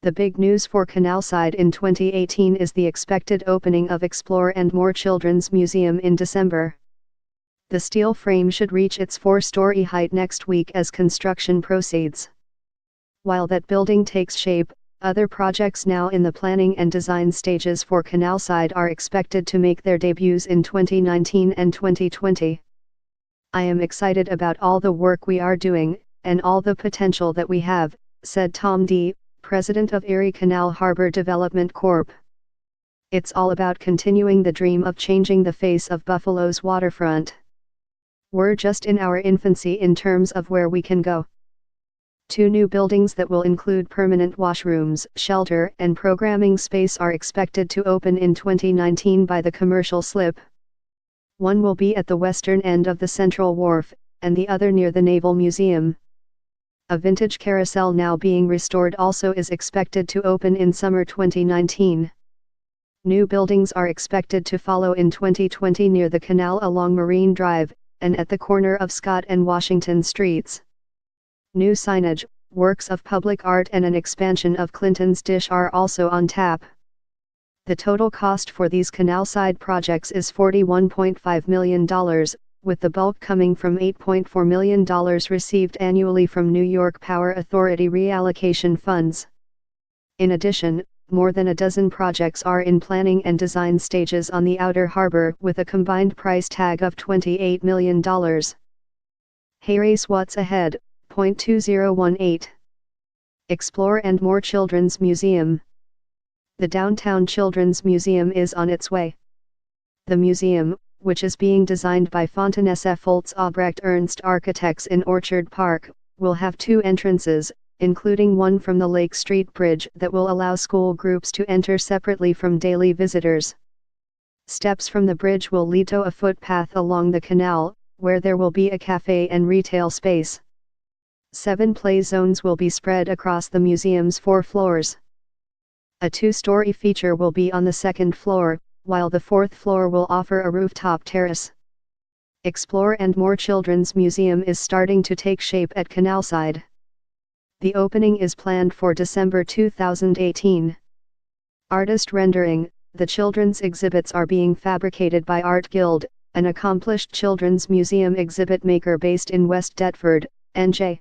The big news for Canalside in 2018 is the expected opening of Explore and More Children's Museum in December. The steel frame should reach its 4-story height next week as construction proceeds. While that building takes shape, other projects now in the planning and design stages for Canalside are expected to make their debuts in 2019 and 2020. I am excited about all the work we are doing, and all the potential that we have, said Tom D., president of Erie Canal Harbor Development Corp. It's all about continuing the dream of changing the face of Buffalo's waterfront. We're just in our infancy in terms of where we can go. 2 new buildings that will include permanent washrooms, shelter, and programming space are expected to open in 2019 by the commercial slip. One will be at the western end of the Central Wharf, and the other near the Naval Museum. A vintage carousel now being restored also is expected to open in summer 2019. New buildings are expected to follow in 2020 near the canal along Marine Drive, and at the corner of Scott and Washington Streets. New signage, works of public art and an expansion of Clinton's Dish are also on tap. The total cost for these Canalside projects is $41.5 million, with the bulk coming from $8.4 million received annually from New York Power Authority reallocation funds. In addition, more than a dozen projects are in planning and design stages on the outer harbor with a combined price tag of $28 million. Here's what's ahead. 2018. Explore and More Children's Museum. The Downtown Children's Museum is on its way. The museum, which is being designed by Fontanesse Foltz Albrecht Ernst Architects in Orchard Park, will have 2 entrances, including one from the Lake Street Bridge that will allow school groups to enter separately from daily visitors. Steps from the bridge will lead to a footpath along the canal, where there will be a cafe and retail space. 7 play zones will be spread across the museum's 4 floors. A 2-story feature will be on the 2nd floor, while the 4th floor will offer a rooftop terrace. Explore and More Children's Museum is starting to take shape at Canalside. The opening is planned for December 2018. Artist rendering. The children's exhibits are being fabricated by Art Guild, an accomplished children's museum exhibit maker based in West Deptford, NJ.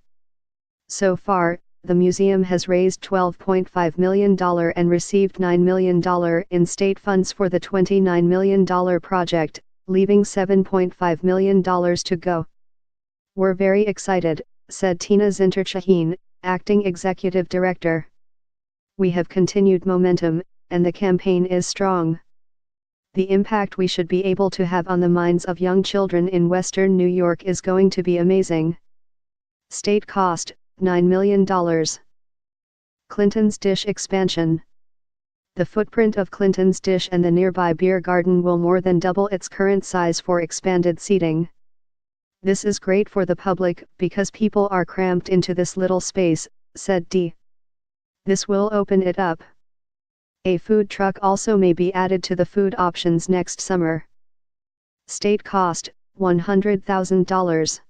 So far, the museum has raised $12.5 million and received $9 million in state funds for the $29 million project, leaving $7.5 million to go. We're very excited, said Tina Zinterchahine, acting executive director. We have continued momentum, and the campaign is strong. The impact we should be able to have on the minds of young children in Western New York is going to be amazing. State cost, $9 million. Clinton's Dish expansion. The footprint of Clinton's Dish and the nearby beer garden will more than double its current size for expanded seating. This is great for the public because people are cramped into this little space, said D. This will open it up. A food truck also may be added to the food options next summer. State cost, $100,000.